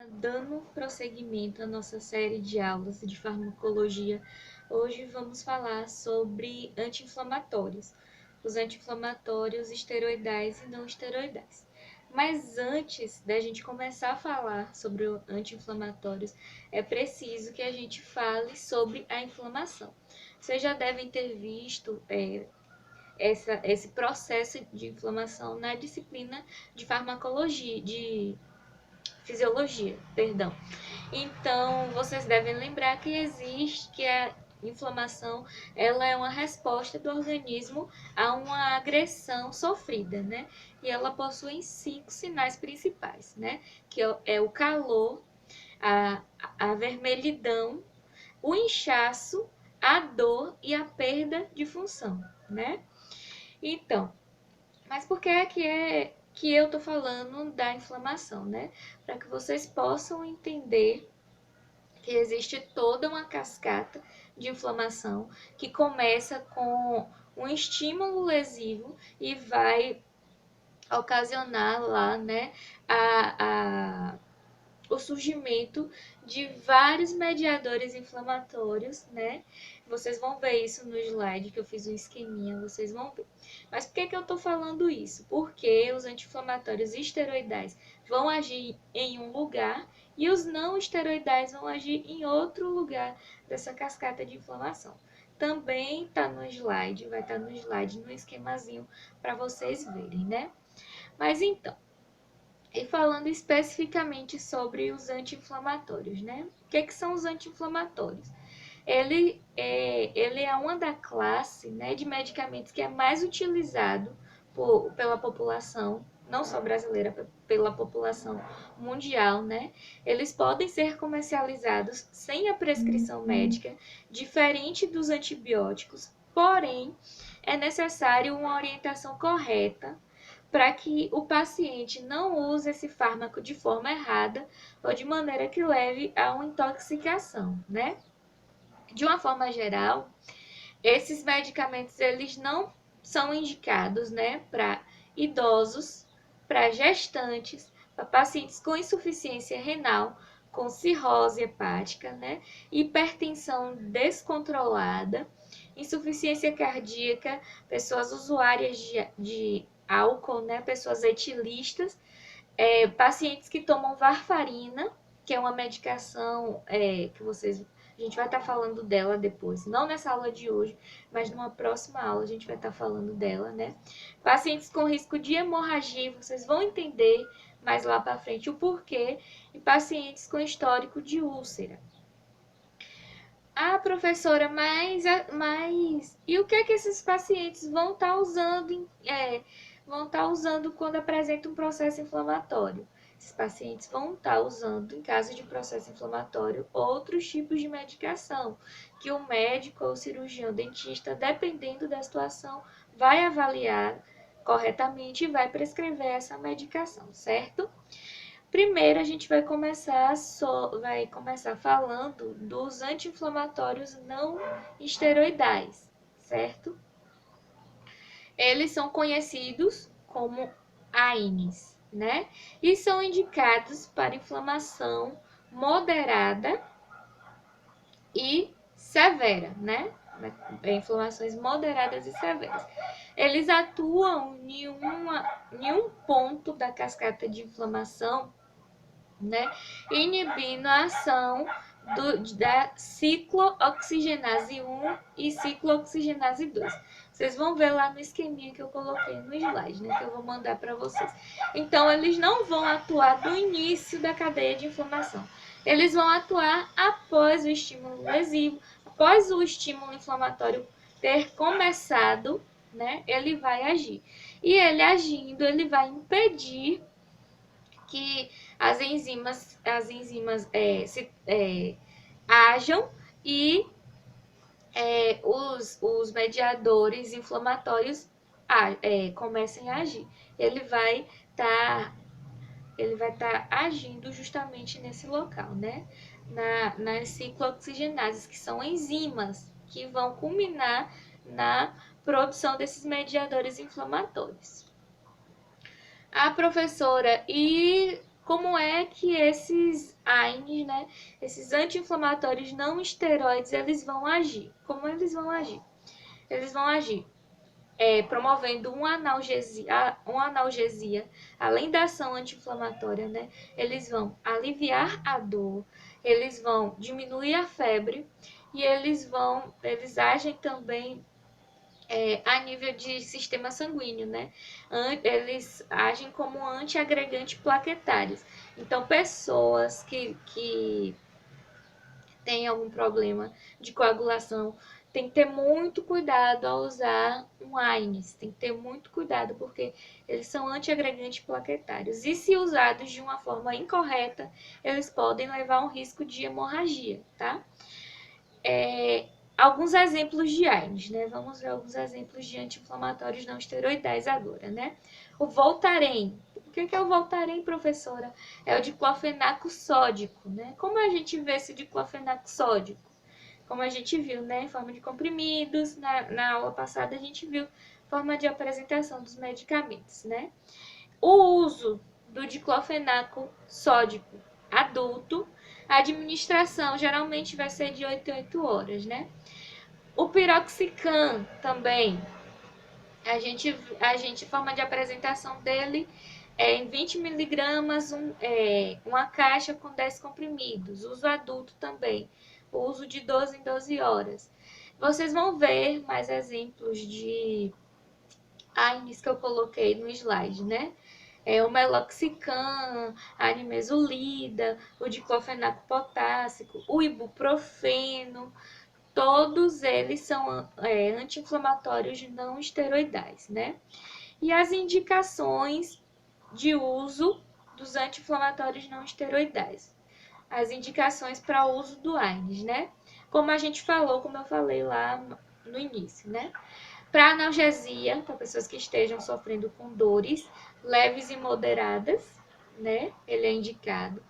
Dando prosseguimento à nossa série de aulas de farmacologia, hoje vamos falar sobre anti-inflamatórios, os anti-inflamatórios esteroidais e não esteroidais. Mas antes da gente começar a falar sobre os anti-inflamatórios, é preciso que a gente fale sobre a inflamação. Vocês já devem ter visto esse processo de inflamação na disciplina de farmacologia, de fisiologia, perdão. Então, vocês devem lembrar que a inflamação, ela é uma resposta do organismo a uma agressão sofrida, né? E ela possui 5 sinais principais, né? Que é o calor, a, a vermelhidão, o inchaço, a dor e a perda de função, né? Então, mas por que que eu tô falando da inflamação, né? Para que vocês possam entender que existe toda uma cascata de inflamação que começa com um estímulo lesivo e vai ocasionar lá, né, o surgimento de vários mediadores inflamatórios, né? Vocês vão ver isso no slide que eu fiz um esqueminha, vocês vão ver. Mas por que eu tô falando isso? Porque os anti-inflamatórios esteroidais vão agir em um lugar e os não esteroidais vão agir em outro lugar dessa cascata de inflamação. Também tá no slide, vai estar no slide, no esquemazinho para vocês verem, né? Mas então, e falando especificamente sobre os anti-inflamatórios, né? O que são os anti-inflamatórios? Ele é uma da classe, né, de medicamentos que é mais utilizado pela população, não só brasileira, pela população mundial, né? Eles podem ser comercializados sem a prescrição médica, diferente dos antibióticos, porém, é necessário uma orientação correta para que o paciente não use esse fármaco de forma errada ou de maneira que leve a uma intoxicação, né? De uma forma geral, esses medicamentos eles não são indicados, né, para idosos, para gestantes, para pacientes com insuficiência renal, com cirrose hepática, né, hipertensão descontrolada, insuficiência cardíaca, pessoas usuárias de álcool, né, pessoas etilistas, pacientes que tomam varfarina, que é uma medicação que a gente vai estar falando dela depois, não nessa aula de hoje, mas numa próxima aula a gente vai estar falando dela, né? Pacientes com risco de hemorragia, vocês vão entender mais lá para frente o porquê, e pacientes com histórico de úlcera. Ah, professora, mas e o que é que esses pacientes vão estar usando quando apresentam um processo inflamatório? Esses pacientes vão estar usando, em caso de processo inflamatório, outros tipos de medicação que o médico ou o cirurgião dentista, dependendo da situação, vai avaliar corretamente e vai prescrever essa medicação, certo? Primeiro, a gente vai começar falando dos anti-inflamatórios não esteroidais, certo? Eles são conhecidos como AINES, né? E são indicados para inflamação moderada e severa, né? Inflamações moderadas e severas. Eles atuam em um ponto da cascata de inflamação, né, inibindo a ação da ciclooxigenase 1 e ciclooxigenase 2. Vocês vão ver lá no esqueminha que eu coloquei no slide, né, que eu vou mandar para vocês. Então, eles não vão atuar no início da cadeia de inflamação. Eles vão atuar após o estímulo lesivo, após o estímulo inflamatório ter começado, né, ele vai agir. E ele agindo, ele vai impedir que as enzimas ajam e os mediadores inflamatórios comecem a agir. Ele vai estar agindo justamente nesse local, né? Nas ciclooxigenases, que são enzimas que vão culminar na produção desses mediadores inflamatórios. A professora, e como é que esses AINES, né, esses anti-inflamatórios não esteroides, eles vão agir. Como eles vão agir? Eles vão agir promovendo uma analgesia, além da ação anti-inflamatória, né? Eles vão aliviar a dor, eles vão diminuir a febre e eles agem também a nível de sistema sanguíneo, né? Eles agem como antiagregantes plaquetários. Então, pessoas que têm algum problema de coagulação tem que ter muito cuidado ao usar um AINES. Tem que ter muito cuidado porque eles são antiagregantes plaquetários. E se usados de uma forma incorreta, eles podem levar a um risco de hemorragia, tá? Alguns exemplos de AINES, né? Vamos ver alguns exemplos de anti-inflamatórios não esteroidais agora, né? O Voltaren. O que é o Voltaren, professora? É o diclofenaco sódico, né? Como a gente vê esse diclofenaco sódico? Como a gente viu, né? Em forma de comprimidos. Na aula passada a gente viu forma de apresentação dos medicamentos, né? O uso do diclofenaco sódico adulto, a administração geralmente vai ser de 8 em 8 horas, né? O piroxicam também, a forma de apresentação dele é em 20 miligramas, uma caixa com 10 comprimidos. Uso adulto também, o uso de 12 em 12 horas. Vocês vão ver mais exemplos de AINES que eu coloquei no slide, né? O meloxicam, a nimesulida, o diclofenaco potássico, o ibuprofeno, todos eles são anti-inflamatórios não esteroidais, né? E as indicações de uso dos anti-inflamatórios não esteroidais. As indicações para o uso do AINES, né? Como eu falei lá no início, né? Para analgesia, para pessoas que estejam sofrendo com dores leves e moderadas, né? Ele é indicado.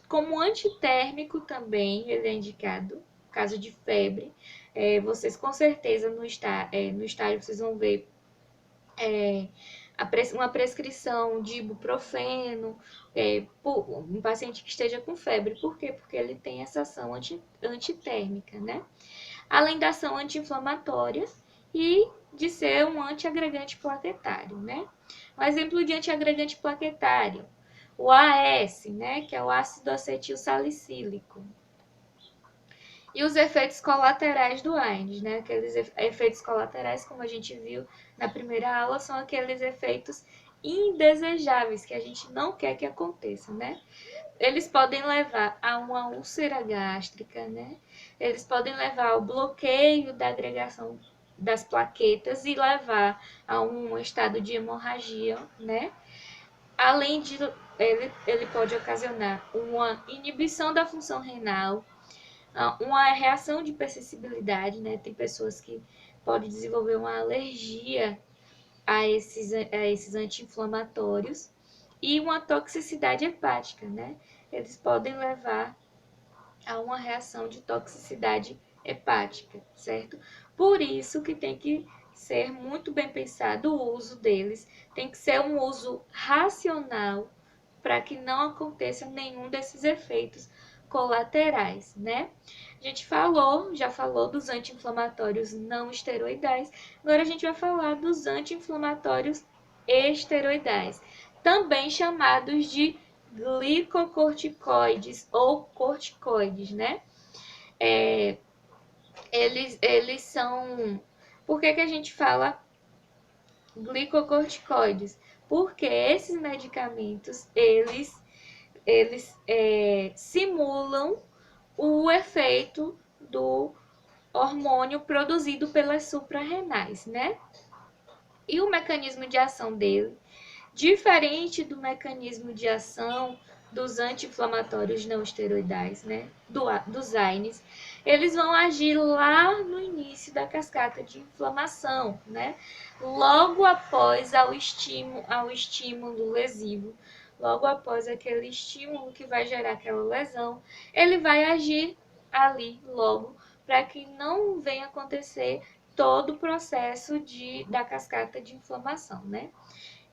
Como antitérmico também, ele é indicado, caso de febre. Vocês com certeza no estágio vocês vão ver uma prescrição de ibuprofeno por um paciente que esteja com febre. Por quê? Porque ele tem essa ação antitérmica, né? Além da ação anti-inflamatória e de ser um antiagregante plaquetário, né? Um exemplo de antiagregante plaquetário, o AS, né, que é o ácido acetil salicílico. E os efeitos colaterais do AINES, né? Aqueles efeitos colaterais, como a gente viu na primeira aula, são aqueles efeitos indesejáveis que a gente não quer que aconteça, né? Eles podem levar a uma úlcera gástrica, né? Eles podem levar ao bloqueio da agregação das plaquetas e levar a um estado de hemorragia, né? Além de, ele pode ocasionar uma inibição da função renal, uma reação de hipersensibilidade, né? Tem pessoas que podem desenvolver uma alergia a esses anti-inflamatórios e uma toxicidade hepática, né? Eles podem levar a uma reação de toxicidade hepática, certo? Por isso que tem que ser muito bem pensado o uso deles, tem que ser um uso racional para que não aconteça nenhum desses efeitos colaterais, né? A gente já falou dos anti-inflamatórios não esteroidais, agora a gente vai falar dos anti-inflamatórios esteroidais, também chamados de glicocorticoides ou corticoides, né? Eles são... Por que a gente fala glicocorticoides? Porque esses medicamentos, eles simulam o efeito do hormônio produzido pelas suprarrenais, né? E o mecanismo de ação dele, diferente do mecanismo de ação dos anti-inflamatórios não esteroidais, né? Dos AINES, eles vão agir lá no início da cascata de inflamação, né? Logo após ao estímulo lesivo, logo após aquele estímulo que vai gerar aquela lesão, ele vai agir ali logo para que não venha acontecer todo o processo da cascata de inflamação, né?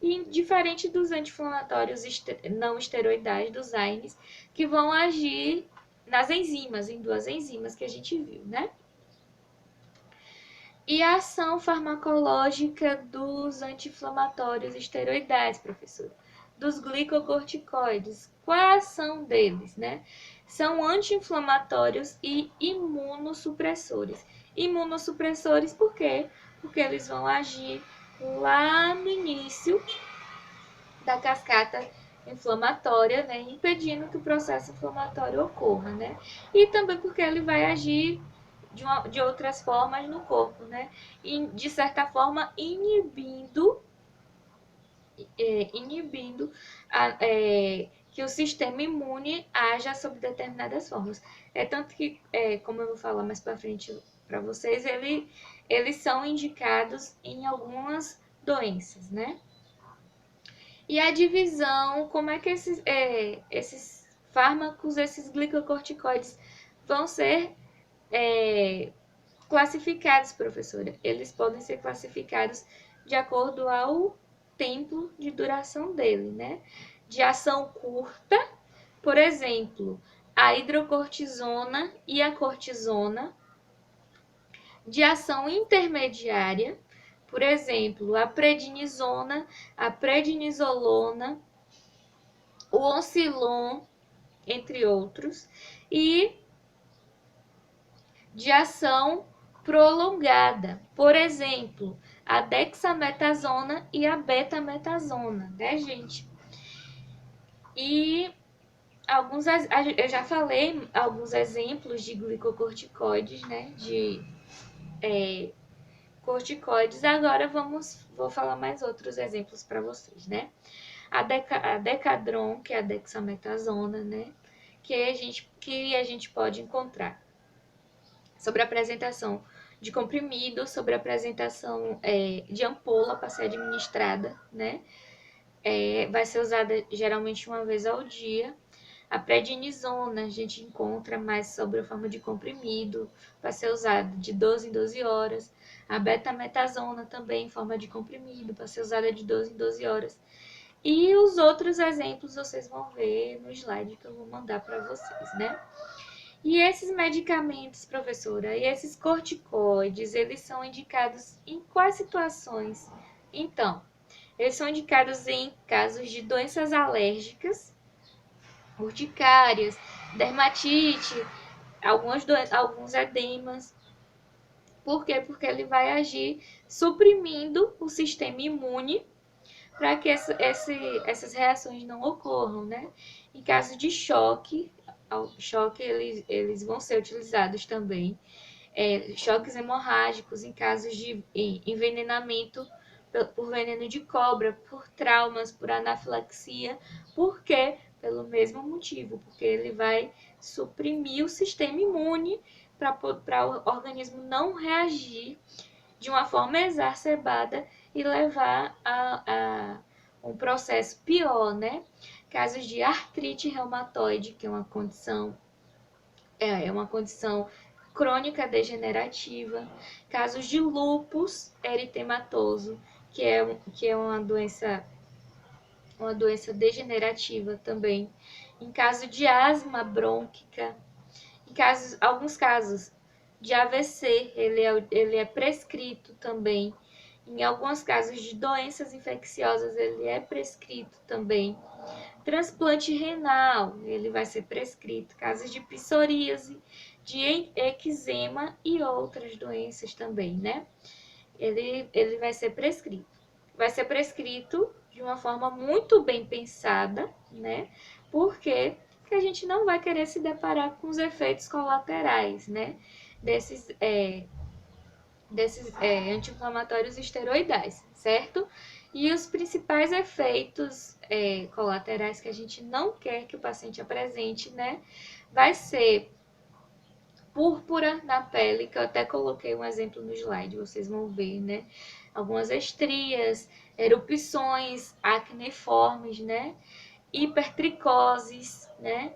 e diferente dos anti-inflamatórios não esteroidais, dos AINES, que vão agir nas enzimas, em duas enzimas que a gente viu, né? E a ação farmacológica dos anti-inflamatórios esteroidais, professora? Dos glicocorticoides. Qual a ação deles, né? São anti-inflamatórios e imunossupressores. Imunossupressores por quê? Porque eles vão agir lá no início da cascata inflamatória, né, impedindo que o processo inflamatório ocorra, né? E também porque ele vai agir de outras formas no corpo, né? E, de certa forma, inibindo que o sistema imune haja sob determinadas formas. É tanto que, como eu vou falar mais para frente para vocês, eles são indicados em algumas doenças, né? E a divisão, como é que esses fármacos, esses glicocorticoides vão ser classificados, professora? Eles podem ser classificados de acordo ao tempo de duração dele, né? De ação curta, por exemplo, a hidrocortisona e a cortisona. De ação intermediária, por exemplo, a prednisona, a prednisolona, o Oncilon, entre outros, e de ação prolongada, por exemplo, a dexametasona e a betametasona, né, gente? E eu já falei alguns exemplos de glicocorticoides, né, de corticoides. Agora vou falar mais outros exemplos para vocês, né? A Decadron, que é a dexametasona, né? Que a gente pode encontrar sobre a apresentação de comprimido, sobre a apresentação de ampola para ser administrada, né? Vai ser usada geralmente uma vez ao dia. A prednisona a gente encontra mais sobre a forma de comprimido, para ser usada de 12 em 12 horas. A betametasona também em forma de comprimido, para ser usada de 12 em 12 horas. E os outros exemplos vocês vão ver no slide que eu vou mandar para vocês, né? E esses medicamentos, professora, e esses corticoides, eles são indicados em quais situações? Então, eles são indicados em casos de doenças alérgicas, urticárias, dermatite, alguns edemas. Por quê? Porque ele vai agir suprimindo o sistema imune para que essas reações não ocorram, né? Em caso de choque, eles vão ser utilizados também. Choques hemorrágicos, em casos de envenenamento por veneno de cobra, por traumas, por anafilaxia. Por quê? Pelo mesmo motivo, porque ele vai suprimir o sistema imune para o organismo não reagir de uma forma exacerbada e levar a um processo pior, né? Casos de artrite reumatoide, que é uma condição crônica degenerativa, casos de lúpus eritematoso, que é uma doença degenerativa também, em caso de asma brônquica, alguns casos de AVC, ele é prescrito também. Em alguns casos de doenças infecciosas, ele é prescrito também. Transplante renal, ele vai ser prescrito. Casos de psoríase, de eczema e outras doenças também, né? Ele vai ser prescrito. Vai ser prescrito de uma forma muito bem pensada, né? Porque a gente não vai querer se deparar com os efeitos colaterais, né? Desses anti-inflamatórios esteroidais, certo? E os principais efeitos colaterais que a gente não quer que o paciente apresente, né? Vai ser púrpura na pele, que eu até coloquei um exemplo no slide, vocês vão ver, né? Algumas estrias, erupções acneiformes, né? Hipertricoses, né?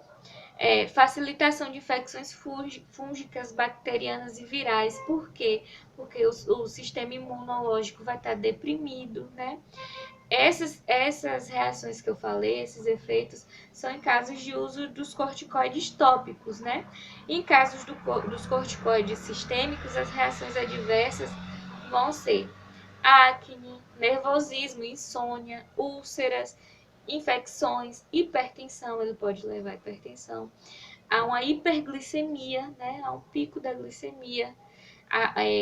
Facilitação de infecções fúngicas, bacterianas e virais. Por quê? Porque o sistema imunológico vai estar deprimido, né? Essas reações que eu falei, esses efeitos, são em casos de uso dos corticoides tópicos, né? Em casos dos corticoides sistêmicos, as reações adversas vão ser acne, nervosismo, insônia, úlceras, infecções, hipertensão, ele pode levar a hipertensão, há uma hiperglicemia, né? Há um pico da glicemia,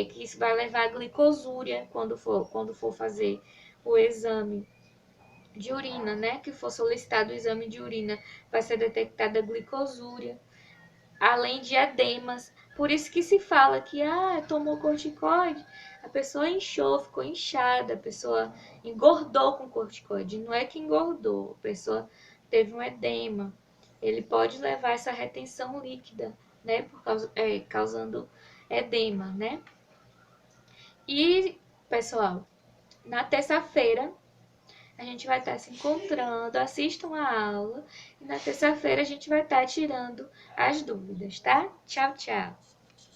que isso vai levar a glicosúria quando for fazer o exame de urina, né? Que for solicitado o exame de urina, vai ser detectada a glicosúria, além de edemas. Por isso que se fala que tomou corticoide, a pessoa inchou, ficou inchada, a pessoa engordou com corticoide. Não é que engordou, a pessoa teve um edema. Ele pode levar essa retenção líquida, né? Causando edema, né? E, pessoal, na terça-feira a gente vai estar se encontrando, assistam a aula e na terça-feira a gente vai estar tirando as dúvidas, tá? Tchau, tchau!